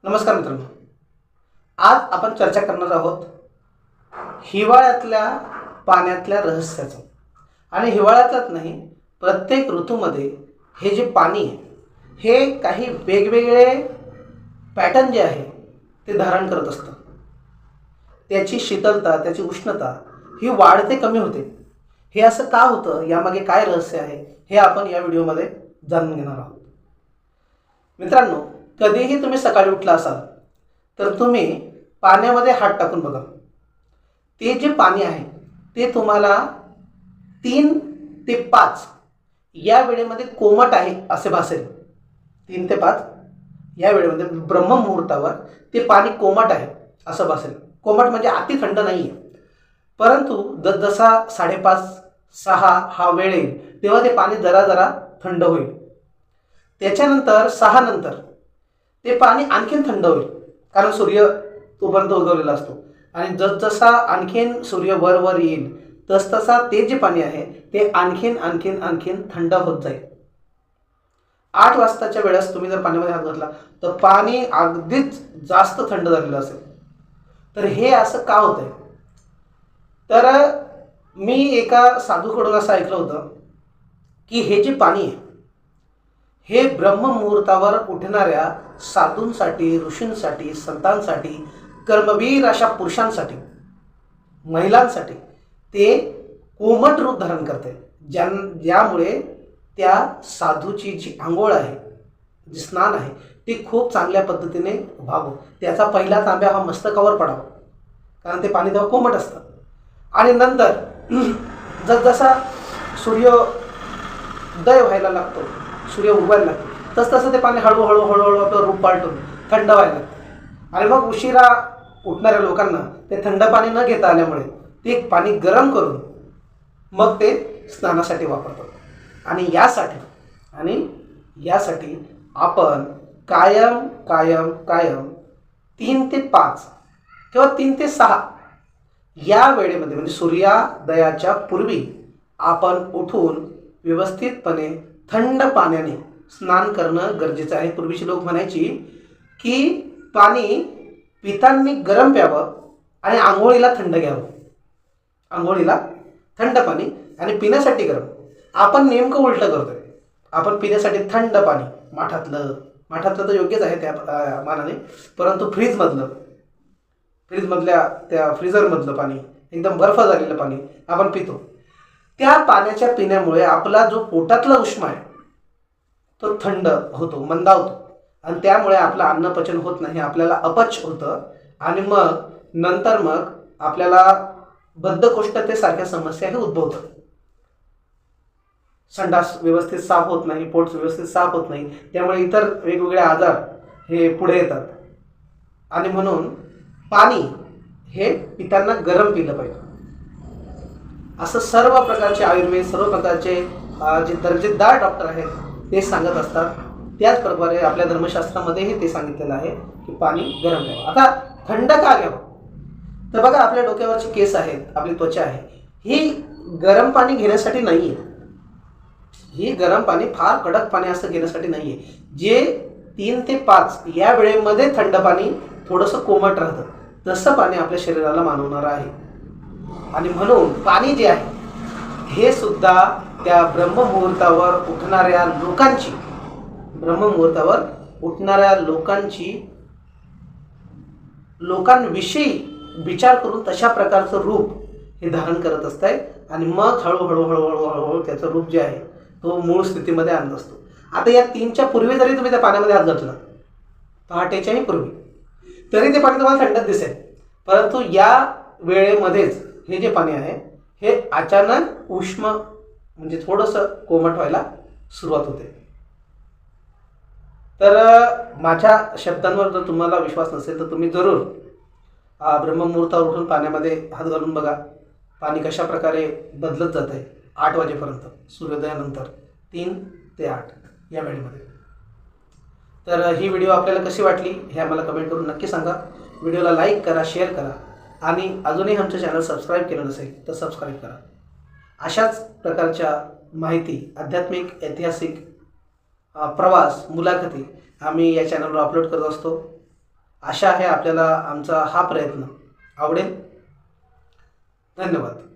नमस्कार मित्रांनो, आज आपण चर्चा करणार आहोत हिवाळ्यातल्या पाण्यातल्या रहस्याचं. आणि हिवाळ्यातच नाही, प्रत्येक ऋतूमध्ये हे जे पाणी आहे हे काही वेगवेगळे पॅटर्न जे आहे ते धारण करत असतं. त्याची शीतलता, त्याची उष्णता ही वाढते, कमी होते. हे असं का होतं, यामागे काय रहस्य आहे, हे आपण या व्हिडिओमध्ये जाणून घेणार आहोत. मित्रांनो, कधीही तुम्ही सकाळी उठला असाल तर तुम्ही पाण्यामध्ये हात टाकून बघा. ते जे पाणी आहे ते तुम्हाला 3 ते 5 या वेळेमध्ये कोमट आहे असे भासेल. 3 ते 5 या वेळेमध्ये ब्रह्ममुहूर्तावर ते पाणी कोमट आहे असं भासेल. कोमट म्हणजे अति थंड नाही आहे, परंतु जसा 5:30-6 हा वेळ येईल तेव्हा ते पाणी जरा जरा थंड होईल. त्याच्यानंतर 6 नंतर ते पाणी आणखीन थंड होईल, कारण सूर्य तोपर्यंत उगवलेला असतो. आणि जसजसा आणखीन सूर्य वर येईल तसतसा ते जे पाणी आहे ते आणखीन आणखीन आणखीन थंड होत जाईल. 8 वाजताच्या वेळेस तुम्ही जर पाण्यामध्ये हात घातला तर पाणी अगदीच जास्त थंड झालेलं असेल. तर हे असं का होतंय? तर मी एका साधूकडून असं ऐकलं होतं की हे जे पाणी आहे हे ब्रह्ममुहूर्तावर उठणाऱ्या साधूंसाठी, ऋषींसाठी, संतांसाठी, कर्मवीर अशा पुरुषांसाठी, महिलांसाठी ते कोमट रूप धारण करते. ज्यामुळे त्या साधूची जी आंघोळ आहे, जे स्नान आहे ते खूप चांगल्या पद्धतीने व्हावं. त्याचा पहिला तांब्या हा मस्तकावर पडावा, कारण ते पाणी तेव्हा कोमट असतं. आणि नंतर जसजसा सूर्योदय व्हायला लागतो, सूर्य उगवायला लागतो, तसतसं ते पाणी हळूहळू आपलं रूप पालटून थंड व्हायला लागतं. आणि मग उशिरा उठणाऱ्या लोकांना ते थंड पाणी न घेता आल्यामुळे ते पाणी गरम करून मग ते स्नानासाठी वापरतात. आणि यासाठी आपण कायम 3 ते 5 किंवा 3 ते 6 या वेळेमध्ये, म्हणजे सूर्योदयाच्या पूर्वी आपण उठून व्यवस्थितपणे थंड पाण्याने स्नान करणं गरजेचं आहे. पूर्वीचे लोक म्हणायची की पाणी पितांनी गरम प्यावं आणि आंघोळीला थंड घ्यावं. आंघोळीला थंड पाणी आणि पिण्यासाठी गरम. आपण नेमकं उलटं करतोय. आपण पिण्यासाठी थंड पाणी, माठातलं तर योग्यच आहे त्या मानाने, परंतु फ्रीजमधल्या त्या फ्रीजरमधलं पाणी, एकदम बर्फ झालेलं पाणी आपण पितो. त्या पाण्याच्या पिण्यामुळे आपला जो पोटातला उष्मा आहे तो थंड होतो, मंदावतो. आणि त्यामुळे आपलं अन्नपचन होत नाही, आपल्याला अपच होतं. आणि नंतर आपल्याला बद्धकोष्ठतेसारख्या समस्याही उद्भवतात. संडास व्यवस्थित साफ होत नाही, पोट व्यवस्थित साफ होत नाही, त्यामुळे इतर वेगवेगळे आजार हे पुढे येतात. आणि म्हणून पाणी हे पितांना गरम पिलं पाहिजे, असं सर्व प्रकारचे आयुर्वेद, सर्व प्रकारचे जे दर्जेदार डॉक्टर आहेत ते सांगत असतात. त्याचप्रकारे आपल्या धर्मशास्त्रामध्येही ते सांगितलेलं आहे की पाणी गरम घ्यावं. आता थंड का घ्यावं? तर बघा, आपल्या डोक्यावरची केस आहेत, आपली त्वचा आहे, ही गरम पाणी घेण्यासाठी नाही आहे. ही गरम पाणी, फार कडक पाणी असं घेण्यासाठी नाही आहे. जे 3 ते 5 या वेळेमध्ये थंड पाणी थोडंसं कोमट राहतं, तसं पाणी आपल्या शरीराला मानवणारं आहे. आणि म्हणून पाणी जे आहे हे सुद्धा त्या ब्रह्ममुहूर्तावर उठणाऱ्या लोकांविषयी विचार करून तशा प्रकारचं रूप हे धारण करत असतंय. आणि मग हळूहळू त्याचं रूप जे आहे तो मूळ स्थितीमध्ये आणत असतो. आता या 3च्या पूर्वी जरी तुम्ही त्या पाण्यामध्ये हात घातला, पहाटेच्याही पूर्वी, तरी ते पाणी तुम्हाला थंडच दिसेल. परंतु या वेळेमध्येच हे जे पाणी आहे हे अचानक उष्म, म्हणजे थोडंसं कोमट व्हायला सुरुवात होते. तर माझ्या शब्दांवर जर तुम्हाला विश्वास नसेल तर तुम्ही जरूर ब्रह्ममुहूर्तावर उठून पाण्यामध्ये हात घालून बघा. पाणी कशा प्रकारे बदलत जात आहे 8 वाजेपर्यंत, सूर्योदयानंतर 3 ते 8 या वेळेमध्ये. तर ही व्हिडिओ आपल्याला कशी वाटली हे आम्हाला कमेंट करून नक्की सांगा. व्हिडिओला लाईक करा, शेअर करा, आणि अजूनही आमचं चॅनल सबस्क्राईब केलं नसेल तर सबस्क्राईब करा. अशाच प्रकारच्या माहिती, आध्यात्मिक, ऐतिहासिक, प्रवास, मुलाखती आम्ही या चॅनलवर अपलोड करत असतो. आशा आहे आपल्याला आमचा हा प्रयत्न आवडेल. धन्यवाद.